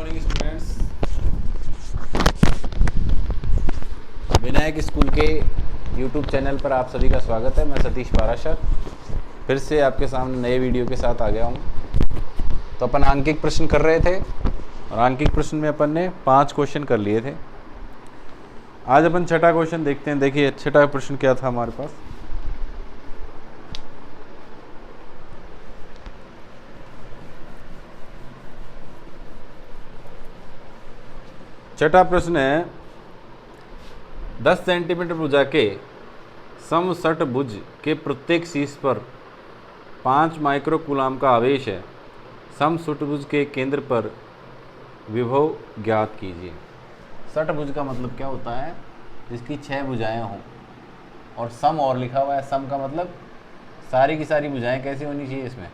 Morning students. Vinayak school के YouTube channel पर आप सभी का स्वागत है। मैं सतीश पाराशर फिर से आपके सामने नए वीडियो के साथ आ गया हूँ। तो अपन आंकिक प्रश्न कर रहे थे और आंकिक प्रश्न में अपन ने 5 क्वेश्चन कर लिए थे। आज अपन छठा क्वेश्चन देखते हैं। देखिए छठा प्रश्न क्या था हमारे पास। छठा प्रश्न है 10 सेंटीमीटर भुजा के समषटभुज के प्रत्येक शीर्ष पर 5 माइक्रोकूलाम का आवेश है। समषटभुज के केंद्र पर विभव ज्ञात कीजिए। षटभुज का मतलब क्या होता है? जिसकी 6 भुजाएं हों और सम और लिखा हुआ है। सम का मतलब सारी की सारी भुजाएं कैसी होनी चाहिए? इसमें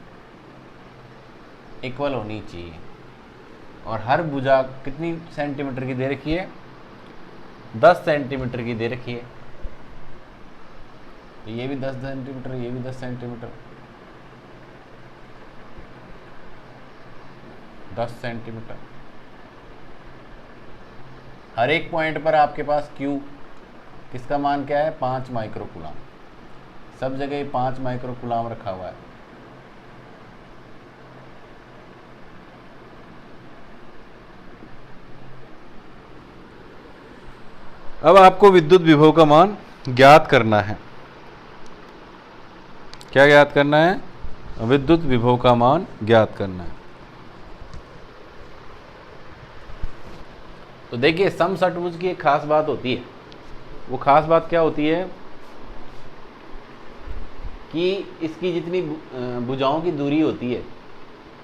इक्वल होनी चाहिए। और हर भुजा कितनी सेंटीमीटर की दे रखी है? 10 सेंटीमीटर की दे रखी है। ये भी 10 सेंटीमीटर, ये भी 10 सेंटीमीटर, 10 सेंटीमीटर। हर एक पॉइंट पर आपके पास Q किसका मान क्या है? 5 माइक्रोकूलाम। सब जगह 5 माइक्रोकूलाम रखा हुआ है। अब आपको विद्युत विभव का मान ज्ञात करना है। क्या ज्ञात करना है? विद्युत विभव का मान ज्ञात करना है। तो देखिए समषटभुज की एक खास बात होती है। वो खास बात क्या होती है कि इसकी जितनी भुजाओं की दूरी होती है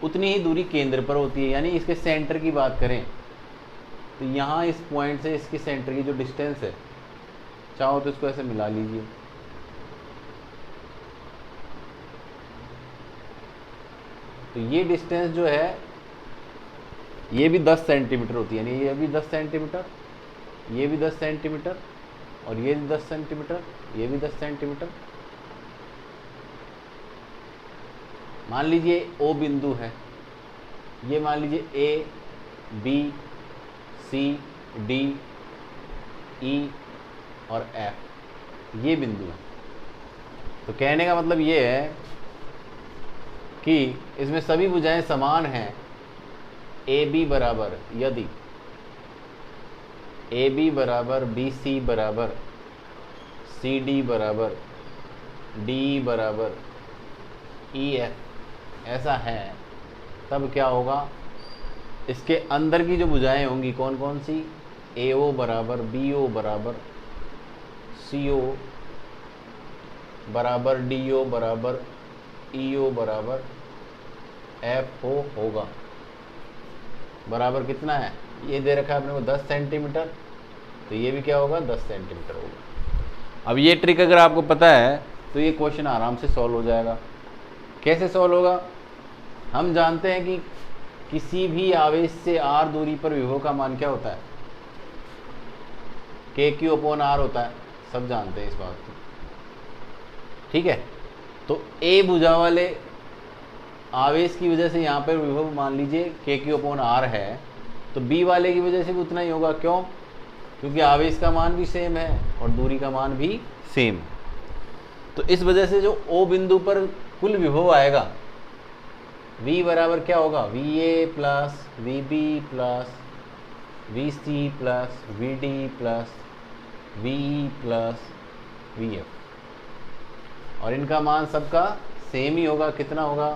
उतनी ही दूरी केंद्र पर होती है। यानी इसके सेंटर की बात करें तो यहाँ इस पॉइंट से इसके सेंटर की जो डिस्टेंस है, चाहो तो इसको ऐसे मिला लीजिए। तो ये डिस्टेंस जो है ये भी 10 सेंटीमीटर होती है। यानी ये भी 10 सेंटीमीटर, ये भी 10 सेंटीमीटर और ये भी 10 सेंटीमीटर, ये भी 10 सेंटीमीटर। मान लीजिए O बिंदु है। ये मान लीजिए A, B, C, D, E और F ये बिंदु है। तो कहने का मतलब ये है कि इसमें सभी भुजाएं समान हैं। AB बराबर, यदि AB बराबर BC बराबर CD बराबर DE बराबर EF ऐसा है, तब क्या होगा? इसके अंदर की जो भुजाएं होंगी कौन कौन सी? AO बराबर BO बराबर CO बराबर DO बराबर EO बराबर FO होगा। बराबर कितना है? ये दे रखा है अपने को 10 सेंटीमीटर। तो ये भी क्या होगा? 10 सेंटीमीटर होगा। अब ये ट्रिक अगर आपको पता है तो ये क्वेश्चन आराम से सॉल्व हो जाएगा। कैसे सॉल्व होगा? हम जानते हैं कि किसी भी आवेश से r दूरी पर विभव का मान क्या होता है? KQ/r होता है। सब जानते हैं इस बात को, ठीक है। तो A भुजा वाले आवेश की वजह से यहाँ पर विभव मान लीजिए KQ/r है, तो B वाले की वजह से भी उतना ही होगा। क्यों? क्योंकि आवेश का मान भी सेम है और दूरी का मान भी सेम। तो इस वजह से जो O बिंदु पर कुल विभव आएगा V बराबर क्या होगा? VA plus VB plus VC plus VD plus VE plus VF। और इनका मान सबका सेम ही होगा। कितना होगा?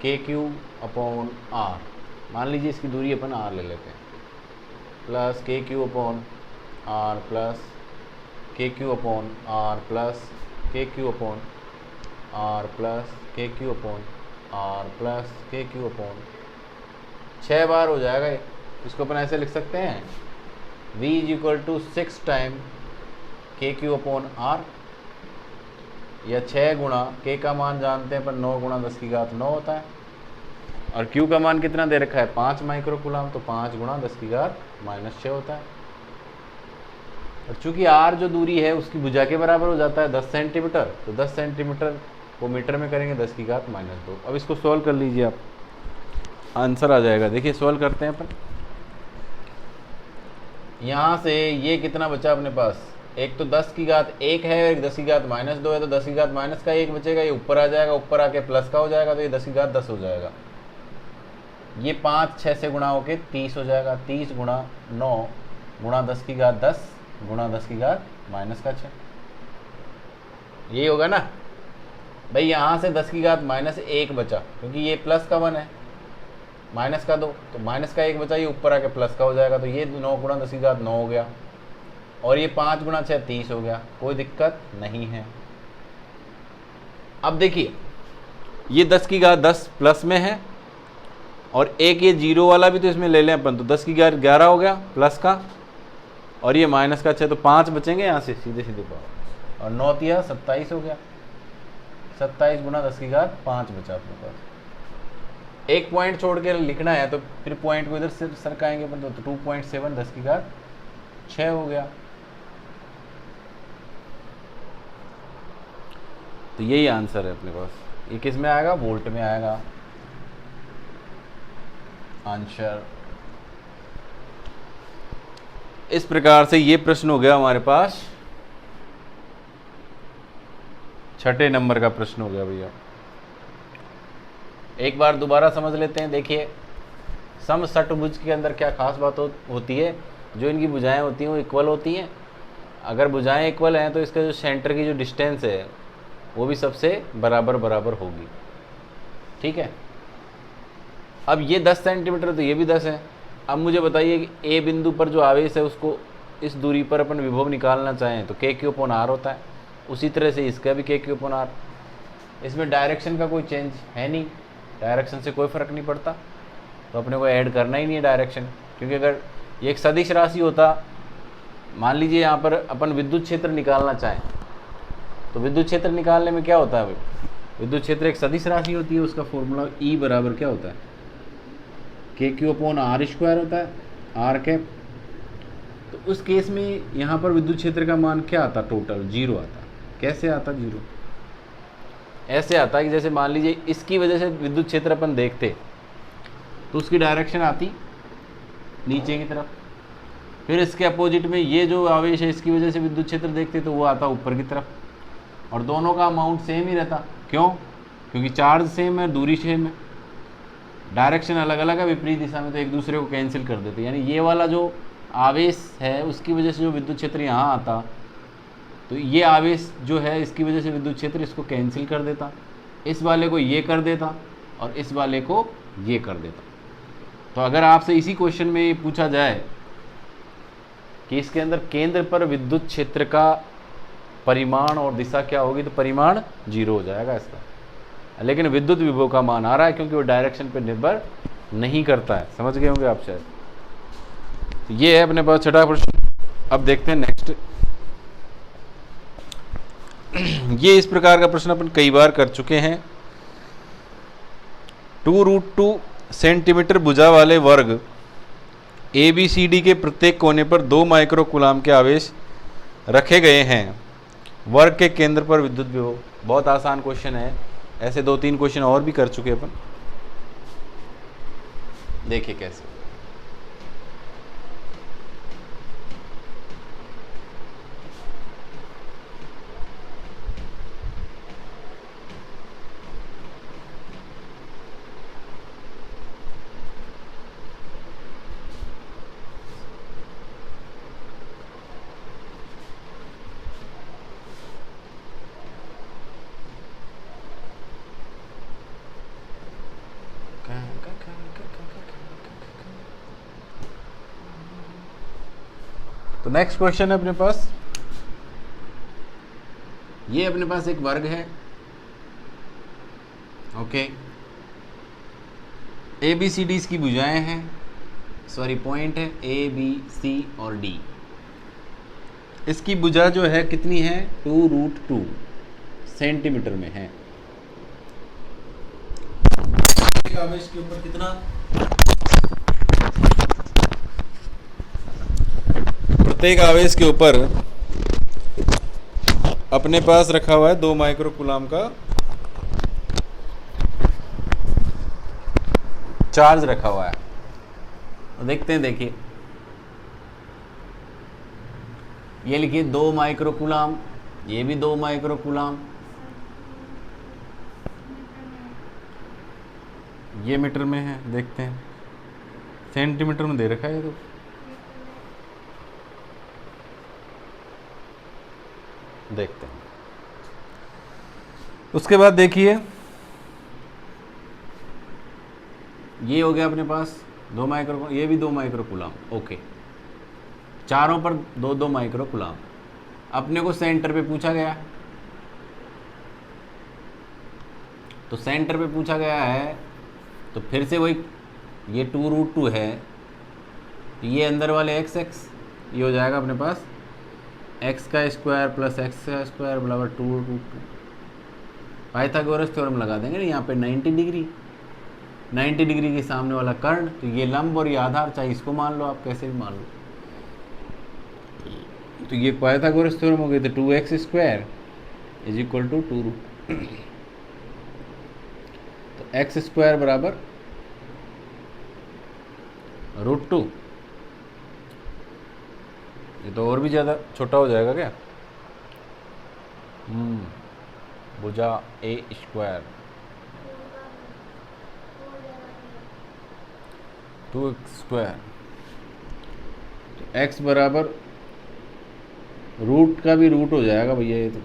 KQ/r। मान लीजिए इसकी दूरी अपन r ले लेते हैं। Plus KQ/r plus KQ/r plus KQ/r plus KQ/r plus KQ/। 6 बार हो जाएगा। इसको अपन ऐसे लिख सकते हैं V = 6 टाइम KQ/r, या 6 गुणा K का मान जानते हैं पर 9 गुणा 10⁻9 होता है। और Q का मान कितना दे रखा है? 5 माइक्रोकूलाम। तो 5 गुणा 10⁻⁻6 होता है। और चूंकि R जो दूरी है उसकी भुजा के बराबर हो जाता है 10 सेंटीमीटर। तो 10 सेंटीमीटर को मीटर में करेंगे 10⁻²। अब इसको सॉल्व कर लीजिए आप। आंसर आ जाएगा। देखिए सॉल्व करते हैं अपन। यहाँ से ये कितना बचा अपने पास, एक तो 10 की घात 1 है, एक 10 की घात -2 है, तो 10 की घात माइनस का 1 बचेगा, ये ऊपर आ जाएगा, ऊपर आके प्लस का हो जाएगा, तो ये 10 की घात 10 हो जाएगा। ये 5 6 से गुणा होके 30 हो जाएगा, 30 गुणा 9 गुणा 10 की घात 10 गुणा 10 की घात -6, यही होगा ना भाई। यहाँ से 10 की घात -1 बचा, क्योंकि ये प्लस का 1 है, माइनस का 2, तो माइनस का 1 बचा, ये ऊपर आके प्लस का हो जाएगा, तो ये 9 गुणा 10 की घात 9 हो गया, और ये 5 गुणा 6 30 हो गया, कोई दिक्कत नहीं है। अब देखिए ये 10 की घात 10 प्लस में है, और एक ये जीरो वाला भी तो इसमें ले लें अपन, तो 10 की घात 11 हो गया प्लस का, और ये माइनस का 6, तो 5 बचेंगे यहाँ से सीधे सीधे पावर, और 9 तिया 27 हो गया, 27 गुणा 10 की घात 5 बचा अपने पास। एक पॉइंट छोड़ के लिखना है तो फिर पॉइंट को इधर से सरकाएंगे अपन, तो 2.7 10 की घात 6 हो गया। तो यही आंसर है अपने पास। ये किस में आएगा, वोल्ट में आएगा आंसर। इस प्रकार से ये प्रश्न हो गया हमारे पास, 6ठे नंबर का प्रश्न हो गया भैया। एक बार दोबारा समझ लेते हैं। देखिए समषटभुज के अंदर क्या खास बात होती है, जो इनकी भुजाएं होती हैं वो इक्वल होती हैं। अगर भुजाएं इक्वल हैं तो इसका जो सेंटर की जो डिस्टेंस है वो भी सबसे बराबर बराबर होगी, ठीक है। अब ये 10 सेंटीमीटर, तो ये भी 10 है। अब मुझे बताइए कि ए बिंदु पर जो आवेश है उसको इस दूरी पर अपन विभव निकालना चाहें तो k/r होता है, उसी तरह से इसका भी k/r। इसमें डायरेक्शन का कोई चेंज है नहीं, डायरेक्शन से कोई फ़र्क नहीं पड़ता, तो अपने को ऐड करना ही नहीं है डायरेक्शन। क्योंकि अगर ये एक सदिश राशि होता, मान लीजिए यहाँ पर अपन विद्युत क्षेत्र निकालना चाहें, तो विद्युत क्षेत्र निकालने में क्या होता है भाई, विद्युत क्षेत्र एक सदिश राशि होती है, उसका फॉर्मूला E बराबर क्या होता है, k/r² होता है, r कैप। तो उस केस में यहाँ पर विद्युत क्षेत्र का मान क्या आता, टोटल 0 आता। कैसे आता 0, ऐसे आता है कि जैसे मान लीजिए इसकी वजह से विद्युत क्षेत्र अपन देखते तो उसकी डायरेक्शन आती नीचे की तरफ, फिर इसके अपोजिट में ये जो आवेश है इसकी वजह से विद्युत क्षेत्र देखते तो वो आता ऊपर की तरफ, और दोनों का अमाउंट सेम ही रहता। क्यों, क्योंकि चार्ज सेम है, दूरी सेम है, डायरेक्शन अलग अलग है विपरीत दिशा में, तो एक दूसरे को कैंसिल कर देते। यानी ये वाला जो आवेश है उसकी वजह से जो विद्युत क्षेत्र यहाँ आता, तो ये आवेश जो है इसकी वजह से विद्युत क्षेत्र इसको कैंसिल कर देता, इस वाले को ये कर देता और इस वाले को ये कर देता। तो अगर आपसे इसी क्वेश्चन में ये पूछा जाए कि इसके अंदर केंद्र पर विद्युत क्षेत्र का परिमाण और दिशा क्या होगी, तो परिमाण 0 हो जाएगा इसका। लेकिन विद्युत विभव का मान आ रहा है क्योंकि वो डायरेक्शन पर निर्भर नहीं करता है। समझ गए होंगे आप शायद। तो ये है अपने पास 6ठा प्रश्न। अब देखते हैं नेक्स्ट। ये इस प्रकार का प्रश्न अपन कई बार कर चुके हैं। 2√2 सेंटीमीटर भुजा वाले वर्ग ABCD के प्रत्येक कोने पर 2 माइक्रो कूलाम के आवेश रखे गए हैं। वर्ग के केंद्र पर विद्युत विभव। बहुत आसान क्वेश्चन है, ऐसे 2-3 क्वेश्चन और भी कर चुके अपन। देखिए कैसे। तो नेक्स्ट क्वेश्चन है अपने पास, ये अपने पास एक वर्ग है, ओके। ABCD इसकी भुजाएं हैं, सॉरी पॉइंट है ABC और D। इसकी भुजा जो है कितनी है, 2√2 सेंटीमीटर में है। एक आवेश के ऊपर कितना, प्रत्येक आवेश के ऊपर अपने पास रखा हुआ है 2 माइक्रो कूलाम का चार्ज रखा हुआ है। तो देखते हैं, देखिए ये लिखिए 2 माइक्रो कूलाम, ये भी 2 माइक्रो कूलाम, ये मीटर में है, देखते हैं सेंटीमीटर में दे रखा है। तो देखते हैं, उसके बाद देखिए ये हो गया अपने पास 2 माइक्रो, ये भी 2 माइक्रो कूलाम, ओके, चारों पर 2-2 माइक्रो कूलाम। अपने को सेंटर पे पूछा गया, तो सेंटर पे पूछा गया है, तो फिर से वही ये 2√2 है, तो ये अंदर वाले x ये हो जाएगा अपने पास x² प्लस x² बराबर 2√2। पाइथागोरस थ्योरम लगा देंगे ना यहाँ पे 90 डिग्री, 90 डिग्री के सामने वाला कर्ण, तो ये लंब और ये आधार, चाहे इसको मान लो आप, कैसे भी मान लो। तो ये पाइथागोरस थ्योरम हो गई, तो 2x² इज इक्वल टू 2 तो x² बराबर √2। ये तो और भी ज़्यादा छोटा हो जाएगा क्या? भुजा a² 2x², तो x बराबर रूट का भी रूट हो जाएगा भैया, ये तो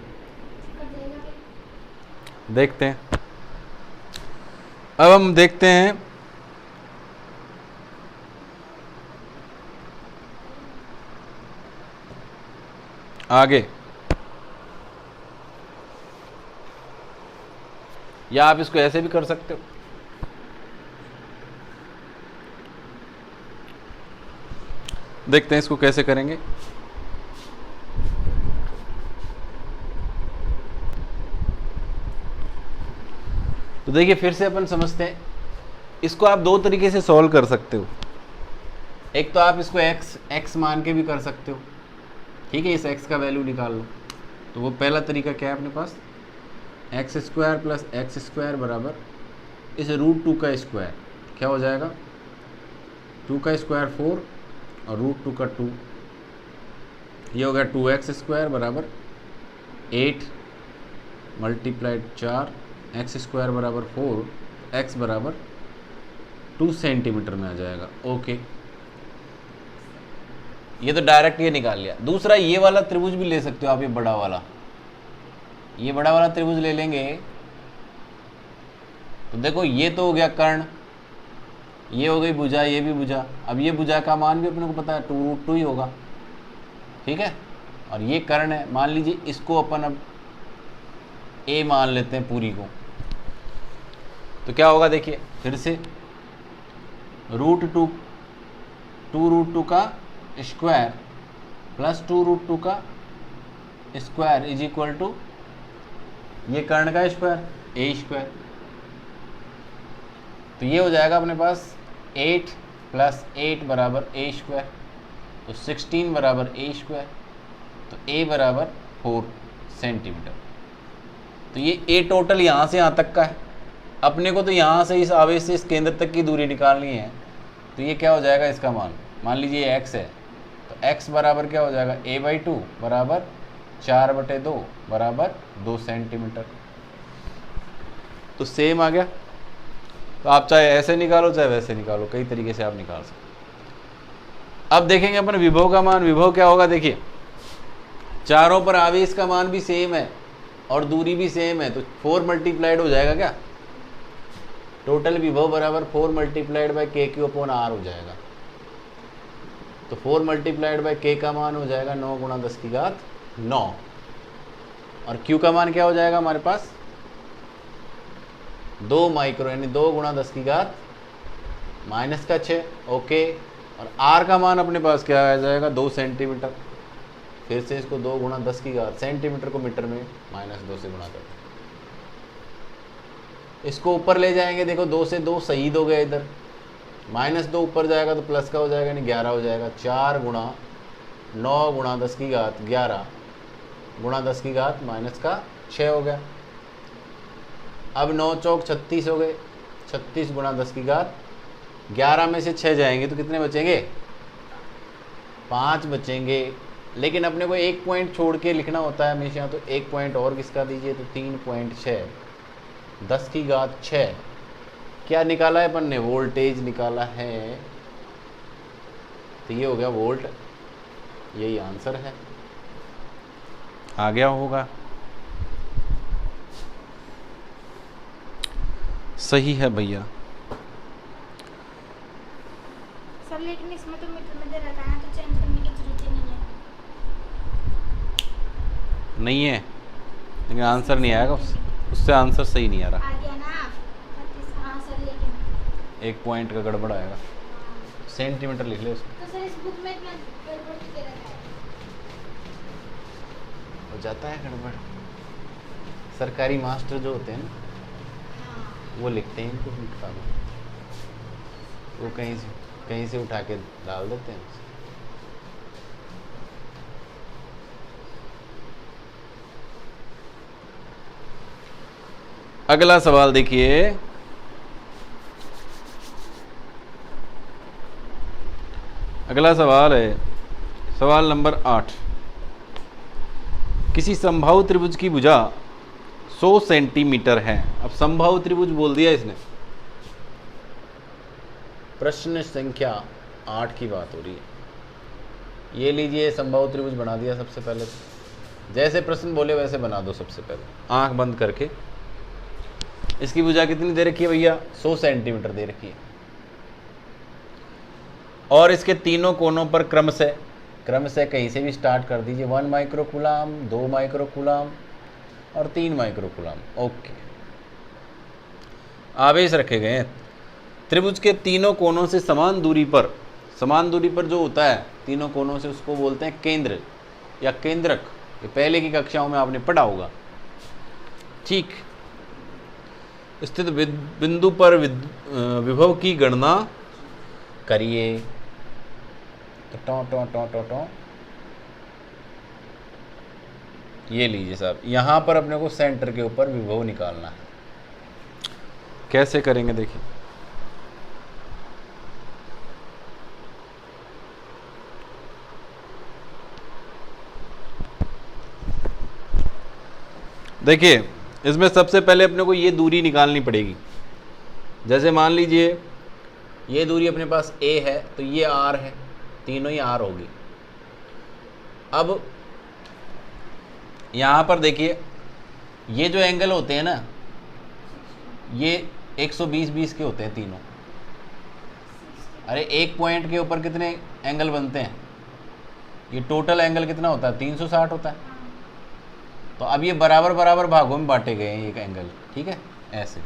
देखते हैं। अब हम देखते हैं आगे, या आप इसको ऐसे भी कर सकते हो। देखते हैं इसको कैसे करेंगे। तो देखिए फिर से अपन समझते हैं, इसको आप 2 तरीके से सॉल्व कर सकते हो। एक तो आप इसको x मान के भी कर सकते हो, ठीक है, इस x का वैल्यू निकाल लो। तो वो पहला तरीका क्या है अपने पास, x² प्लस x² बराबर इस √2 का स्क्वायर, क्या हो जाएगा 2 का स्क्वायर 4 और √2 का 2, ये हो गया 2x² बराबर 8 मल्टीप्लाइड 4, x² बराबर 4, x बराबर 2 सेंटीमीटर में आ जाएगा, ओके। ये तो डायरेक्ट ये निकाल लिया। दूसरा ये वाला त्रिभुज भी ले सकते हो आप, ये बड़ा वाला, ये बड़ा वाला त्रिभुज ले लेंगे, तो देखो ये तो हो गया कर्ण, ये हो गई भुजा, ये भी भुजा। अब ये भुजा का मान भी अपने को पता है 2√2 ही होगा, ठीक है, और ये कर्ण है। मान लीजिए इसको अपन अब a मान लेते हैं पूरी को, तो क्या होगा देखिए फिर से √2 2√2 का स्क्वायर प्लस 2√2 का स्क्वायर इज इक्वल टू ये कर्ण का स्क्वायर a²। तो ये हो जाएगा अपने पास 8 प्लस 8 बराबर a², तो 16 बराबर a², तो a बराबर 4 सेंटीमीटर। तो ये a टोटल यहाँ से यहाँ तक का है। अपने को तो यहाँ से इस आवेश से इस केंद्र तक की दूरी निकालनी है, तो ये क्या हो जाएगा इसका मान लीजिए x है, तो x बराबर क्या हो जाएगा a/2 बराबर 4/2 बराबर 2 सेंटीमीटर। तो सेम आ गया। तो आप चाहे ऐसे निकालो चाहे वैसे निकालो, कई तरीके से आप निकाल सकते। अब देखेंगे अपन विभव का मान। विभव क्या होगा देखिए, चारों पर आवेश का मान भी सेम है और दूरी भी सेम है, तो 4 मल्टीप्लाइड हो जाएगा क्या, टोटल विभव बराबर 4 मल्टीप्लाइड बाई k/r हो जाएगा। तो 4 मल्टीप्लाइड बाई k का मान हो जाएगा 9 गुणा 10 की घात 9, और q का मान क्या हो जाएगा हमारे पास 2 माइक्रो, यानी 2 गुणा 10 की घात -6, ओके। और r का मान अपने पास क्या आ जाएगा 2 सेंटीमीटर। फिर से इसको 2 गुणा 10 की घात, सेंटीमीटर को मीटर में -2 से गुणा करते हैं। इसको ऊपर ले जाएंगे, देखो 2 से 2 शहीद हो गए, इधर -2 ऊपर जाएगा तो प्लस का हो जाएगा, यानी 11 हो जाएगा। 4 गुणा 9 गुणा 10 की घात 11 गुणा 10 की घात -6 हो गया। अब 9 चौक 36 हो गए, 36 गुणा 10 की घात 11 में से 6 जाएंगे तो कितने बचेंगे? 5 बचेंगे। लेकिन अपने को एक पॉइंट छोड़ के लिखना होता है हमेशा, तो एक पॉइंट और किसका दीजिए, तो 3.6 10 की घात 6। क्या निकाला है अपन ने? वोल्टेज निकाला है। तो ये हो गया वोल्ट, यही आंसर है। आ गया होगा, सही है भैया। सर लेकिन इसमें तो मीटर में दे रखा है, तो चेंज करने की जरूरत ही नहीं है। नहीं है, लेकिन आंसर नहीं आएगा उससे आंसर सही नहीं आ रहा। आ गया ना 36। हाँ सर, लेकिन एक पॉइंट का गड़बड़ आएगा। हाँ। सेंटीमीटर लिख ले उसमें, तो सर इस बुक में इतना गड़बड़ क्यों दे रखा है? हो जाता है गड़बड़। सरकारी मास्टर जो होते हैं ना, हाँ। वो लिखते हैं इनको किताबों, वो कहीं से उठा के डाल देते हैं। अगला सवाल देखिए, अगला सवाल है सवाल नंबर 8। किसी समबाहु त्रिभुज की भुजा 100 सेंटीमीटर है। अब समबाहु त्रिभुज बोल दिया इसने, प्रश्न संख्या 8 की बात हो रही है। ये लीजिए समबाहु त्रिभुज बना दिया। सबसे पहले तो जैसे प्रश्न बोले वैसे बना दो। सबसे पहले आंख बंद करके, इसकी भुजा कितनी दे रखी है भैया? 100 सेंटीमीटर दे रखी है। और इसके तीनों कोनों पर क्रमशः कहीं से भी स्टार्ट कर दीजिए। 1 माइक्रोकूलाम, 2 माइक्रोकूलाम और 3 माइक्रोकूलाम। ओके, आवेश रखे गए हैं। त्रिभुज के तीनों कोनों से समान दूरी पर जो होता है तीनों कोनों से, उसको बोलते हैं केंद्र या केंद्रक। ये पहले की कक्षाओं में आपने पढ़ा होगा। ठीक, स्थित बिंदु पर विभव की गणना करिए। तो टो ये लीजिए साहब, यहाँ पर अपने को सेंटर के ऊपर विभव निकालना है। कैसे करेंगे देखिए। देखिए, इसमें सबसे पहले अपने को ये दूरी निकालनी पड़ेगी। जैसे मान लीजिए ये दूरी अपने पास a है, तो ये r है, तीनों ही r होगी। अब यहाँ पर देखिए, ये जो एंगल होते हैं ना, ये 120-20 के होते हैं तीनों। अरे एक पॉइंट के ऊपर कितने एंगल बनते हैं? ये टोटल एंगल कितना होता है? 360 होता है। तो अब ये बराबर बराबर भागों में बांटे गए हैं एक एंगल, ठीक है, ऐसे।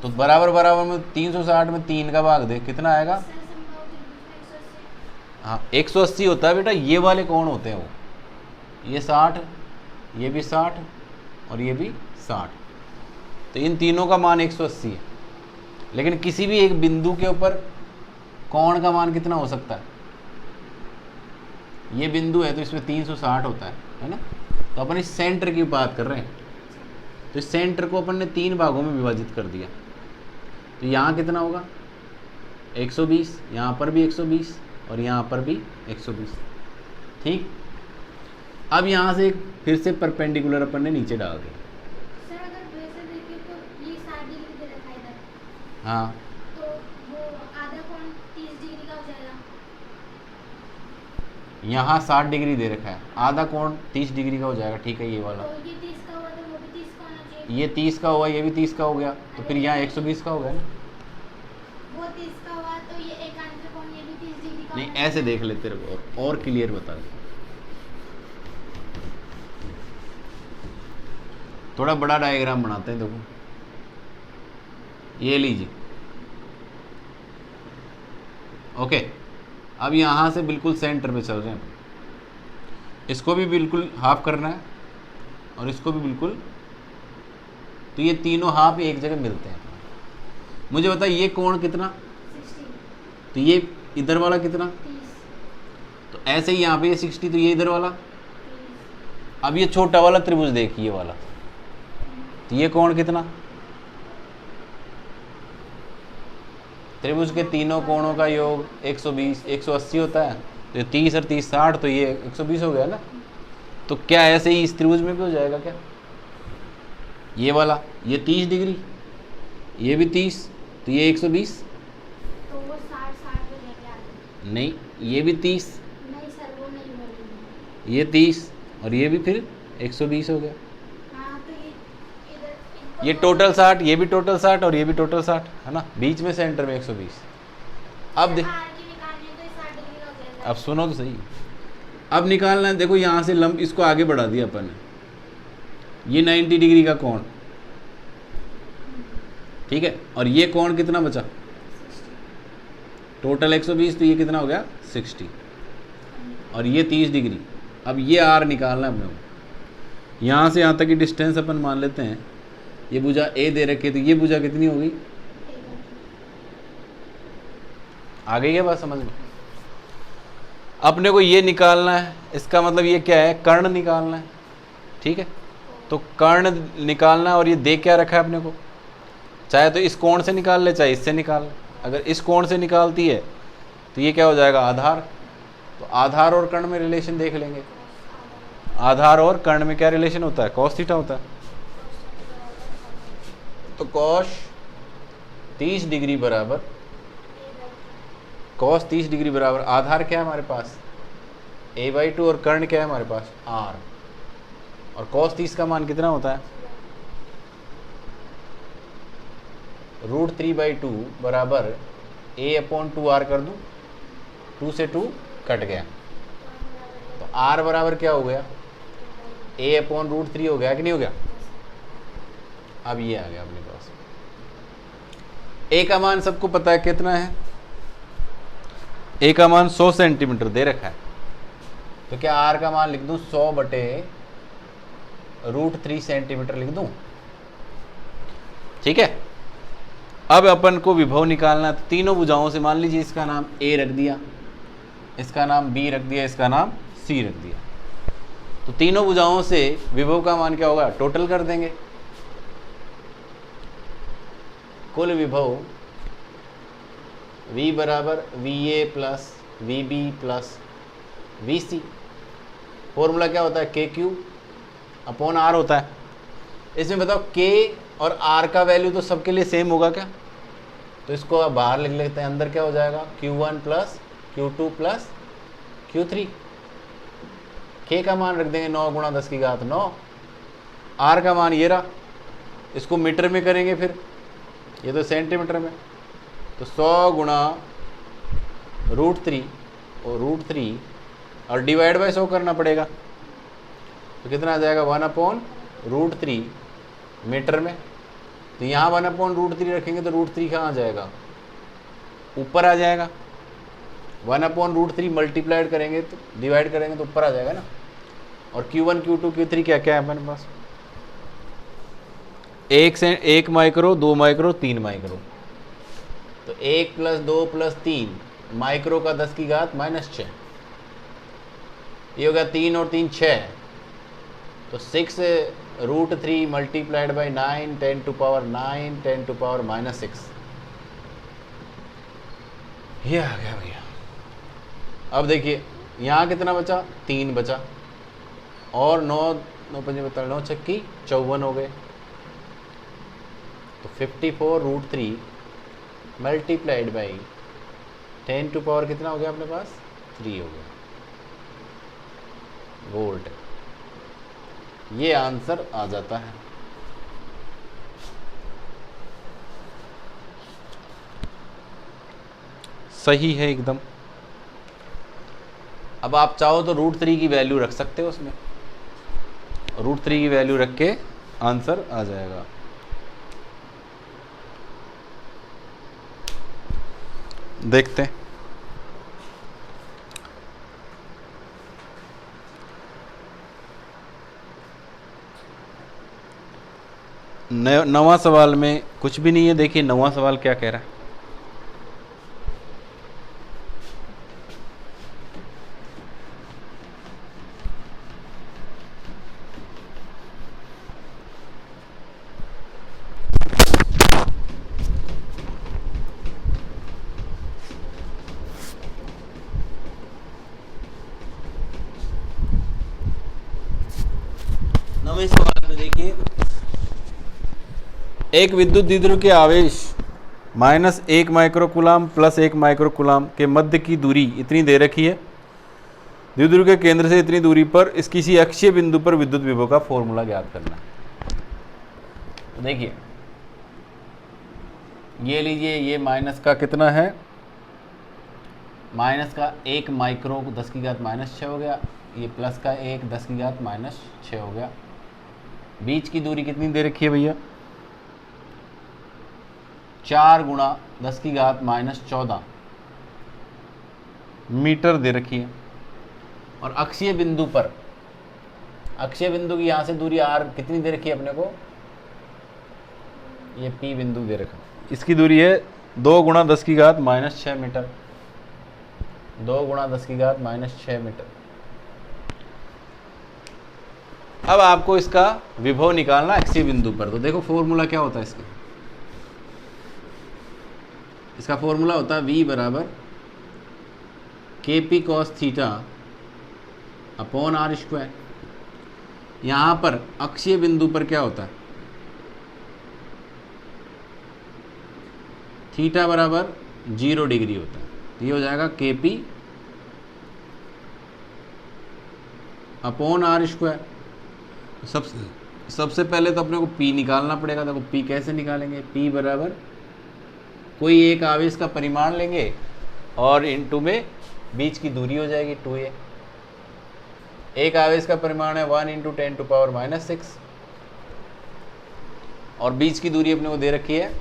तो बराबर बराबर में 360 में 3 का भाग दे, कितना आएगा? सर समबाहु त्रिभुज में 180। हाँ 180 होता है बेटा। ये वाले कौन होते हैं? वो ये 60, ये भी 60 और ये भी 60। तो इन तीनों का मान 180 है। लेकिन किसी भी एक बिंदु के ऊपर कोण का मान कितना हो सकता है? ये बिंदु है तो इसमें 360 होता है ना। तो अपन इस सेंटर की बात कर रहे हैं, तो इस सेंटर को अपन ने 3 भागों में विभाजित कर दिया। तो यहाँ कितना होगा? 120, यहाँ पर भी 120 और यहाँ पर भी 120। ठीक, अब यहाँ से फिर से परपेंडिकुलर अपन ने नीचे डाल दिया। सर अगर वैसे देखें तो ये 60 डिग्री दे रखा है इधर, हाँ, तो वो आधा कोण 30 डिग्री का हो जाएगा। यहाँ 60 डिग्री दे रखा है, आधा कोण 30 डिग्री का हो जाएगा। ठीक है, ये वाला तो ये 30 का हुआ तो वो भी 30 का होना चाहिए। ये 30 का हुआ, ये भी 30 का हो गया, तो फिर यहाँ 120 का हो गया ना। वो 30 का हुआ तो ये एक आंसर कोण ये भी 30 डिग्री का नहीं, होना ऐसे देख लेते रहो और क्लियर बता दे। थोड़ा बड़ा डायग्राम बनाते हैं। देखो, ये लीजिए। ओके, अब यहाँ से बिल्कुल सेंटर पे चल रहे हैं। इसको भी बिल्कुल हाफ करना है और इसको भी बिल्कुल। तो ये तीनों हाफ एक जगह मिलते हैं। मुझे बता, ये कोण कितना? 60। तो ये इधर वाला कितना? 30। तो ऐसे ही यहाँ पे ये 60, तो ये इधर वाला। 30। अब ये छोटा वाला त्रिभुज देखिए, ये वाला, तो ये कोण कितना? त्रिभुज के तीनों कोणों का योग 120 180 होता है, तो 30 और 30 60, तो ये 120 हो गया ना। तो क्या ऐसे ही इस त्रिभुज में भी हो जाएगा क्या? ये वाला ये 30 डिग्री, ये भी 30, तो ये 120। तो वो 60 पे लेके आ गए। नहीं, ये भी 30, नहीं सर वो नहीं बोल ये 30 और ये भी फिर 120 हो गया। हाँ तो ये इधर इनको ये टोटल 60, ये भी टोटल 60 और ये भी टोटल 60 है ना, बीच में सेंटर में 120। अब देख, आर की निकालनी है तो ये 60 डिग्री का हो जाएगा। अब सुनो तो सही, अब निकालना है। देखो यहाँ से लंब इसको आगे बढ़ा दिया अपन ने, ये 90 डिग्री का कोण, ठीक है, और ये कोण कितना बचा? टोटल 120, तो ये कितना हो गया? 60, और ये 30 डिग्री। अब ये आर निकालना है अपने को। यहाँ से यहाँ तक की डिस्टेंस अपन मान लेते हैं, ये भुजा ए दे रखी है, तो ये भुजा कितनी होगी? आ गई है बात समझ में? अपने को ये निकालना है, इसका मतलब ये क्या है? कर्ण निकालना है, ठीक है। तो कर्ण निकालना है, और ये दे क्या रखा है अपने को? चाहे तो इस कोण से निकाल ले, चाहे इससे निकाल ले। अगर इस कोण से निकालती है तो ये क्या हो जाएगा? आधार। तो आधार और कर्ण में रिलेशन देख लेंगे। आधार और कर्ण में क्या रिलेशन होता है? कॉस थीटा होता है। तो कॉस 30 डिग्री बराबर कॉस 30 डिग्री बराबर आधार क्या है हमारे पास? a/2, और कर्ण क्या है हमारे पास? r। और कॉस 30 का मान कितना होता है? √3/2 बराबर a/2r कर दूं, 2 से 2 कट गया, तो r बराबर क्या हो गया? a/√3 हो गया कि नहीं हो गया? अब ये आ गया अपने पास। a का मान सबको पता है कितना है? a का मान 100 सेंटीमीटर दे रखा है, तो क्या r का मान लिख दूं 100/√3 सेंटीमीटर लिख दूं, ठीक है। अब अपन को विभव निकालना है, तो तीनों भुजाओं से मान लीजिए इसका नाम a रख दिया, इसका नाम b रख दिया, इसका नाम c रख दिया। तो तीनों भुजाओं से विभव का मान क्या होगा? टोटल कर देंगे। कुल विभव v बराबर va plus vb plus vc। Formula क्या होता है? KQ/R होता है। इसमें बताओ k और r का वैल्यू तो सबके लिए सेम होगा क्या? तो इसको अब बाहर लिख लेते हैं। अंदर क्या हो जाएगा? Q1 plus Q2 plus Q3। k का मान रख देंगे 9 × 10⁹ r का मान ये रहा। इसको मीटर में करेंगे, फिर ये तो सेंटीमीटर में, तो 100 × √3 और √3 और डिवाइड बाय 100 करना पड़ेगा, तो कितना आ जाएगा? 1/√3 मीटर में। तो यहाँ 1/√3 रखेंगे तो √3 कहाँ आ जाएगा? ऊपर आ जाएगा। 1/√3 मल्टीप्लाइड करेंगे तो डिवाइड करेंगे तो ऊपर आ जाएगा ना। और Q1 Q2 Q3 क्या क्या है अपने पास? 1 माइक्रो, 2 माइक्रो, 3 माइक्रो। तो 1 + 2 + 3 माइक्रो का 10⁻⁻⁶। ये हो गया 3 और 3 6, तो 6√3 मल्टीप्लाइड बाई 9 10⁹ 10⁻⁻⁶। ये आ गया भैया। अब देखिए यहाँ कितना बचा? 3 बचा, और 9 9 × 5 = 9 × 54 हो गए। तो 54√3 मल्टीप्लाइड बाई 10⁻कितना हो गया अपने पास? 3 हो गया वोल्ट। ये आंसर आ जाता है। सही है एकदम। अब आप चाहो तो √3 की वैल्यू रख सकते हो उसमें, √3 की वैल्यू रख के आंसर आ जाएगा। देखते हैं। नवा सवाल में कुछ भी नहीं है। देखिए नवा सवाल क्या कह रहा है। एक विद्युत द्विध्रुव के आवेश -1 माइक्रोकूलाम प्लस 1 माइक्रोकूलाम के मध्य की दूरी इतनी दे रखी है। द्विध्रुव के केंद्र से इतनी दूरी पर इस किसी अक्षीय बिंदु पर विद्युत विभव का फॉर्मूला ज्ञात करना है। तो देखिए ये लीजिए, ये माइनस का कितना है, माइनस का 1 माइक्रो 10⁻⁻6 हो गया, ये प्लस का 1 10⁻⁻6 हो गया। बीच की दूरी कितनी दे रखी है भैया, 4 × 10⁻14 मीटर दे रखी है। और अक्षीय बिंदु पर, अक्षीय बिंदु की यहाँ से दूरी r कितनी दे रखी है अपने को, ये P बिंदु दे रखा, इसकी दूरी है 2 × 10⁻⁻6 मीटर, 2 × 10⁻⁻6 मीटर। अब आपको इसका विभव निकालना अक्षीय बिंदु पर। तो देखो फॉर्मूला क्या होता है इसका फॉर्मूला होता है V बराबर KP cos theta upon r²। यहाँ पर अक्षीय बिंदु पर क्या होता है, थीटा बराबर 0 डिग्री होता है। ये हो जाएगा KP अपॉन r²। सबसे पहले तो अपने को P निकालना पड़ेगा। देखो P कैसे निकालेंगे, P बराबर कोई एक आवेश का परिमाण लेंगे और इनटू में बीच की दूरी हो जाएगी 2a। एक आवेश का परिमाण है 1 × 10⁻⁻6 और बीच की दूरी अपने को दे रखी है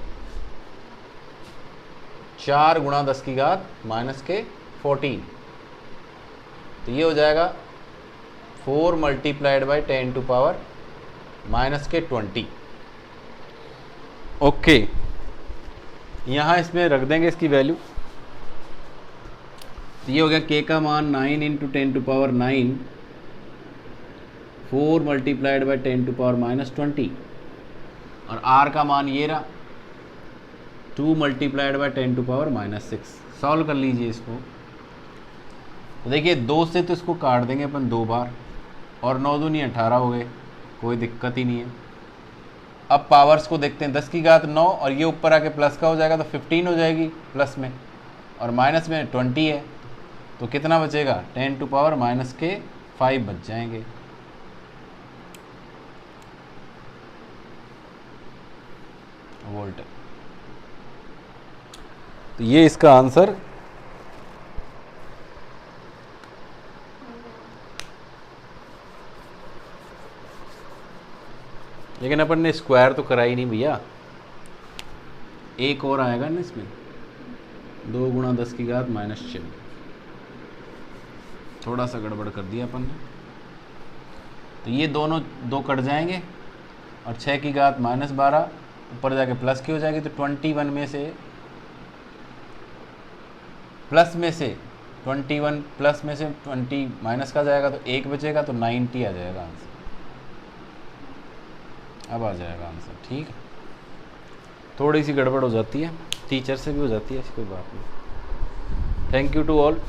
4 × 10⁻⁻14। तो ये हो जाएगा 4 × 10⁻⁻20। ओके, यहाँ इसमें रख देंगे इसकी वैल्यू। तो ये हो गया k का मान 9 × 10⁹, 4 × 10⁻20 और r का मान ये रहा 2 × 10⁻6। सॉल्व कर लीजिए इसको। तो देखिए 2 से तो इसको काट देंगे अपन 2 बार और 9 दूनी 18 हो गए, कोई दिक्कत ही नहीं है। अब पावर्स को देखते हैं, 10⁹ और ये ऊपर आके प्लस का हो जाएगा तो 15 हो जाएगी प्लस में, और माइनस में 20 है तो कितना बचेगा, 10⁻⁻5 बच जाएंगे। वोल्ट। तो ये इसका आंसर लेकिन अपन ने स्क्वायर तो करा ही नहीं भैया, एक और आएगा ना इसमें, 2 × 10⁻⁻6। थोड़ा सा गड़बड़ कर दिया अपन ने। तो ये दोनों 2 कट जाएंगे और 6⁻12 ऊपर जाके प्लस की हो जाएगी। तो 21 में से प्लस में से 21 प्लस में से 20 माइनस का जाएगा तो 1 बचेगा, तो 90 आ जाएगा आंसर। अब आ जाएगा आंसर, ठीक है। थोड़ी सी गड़बड़ हो जाती है, टीचर से भी हो जाती है, ऐसी कोई बात नहीं। Thank you to all.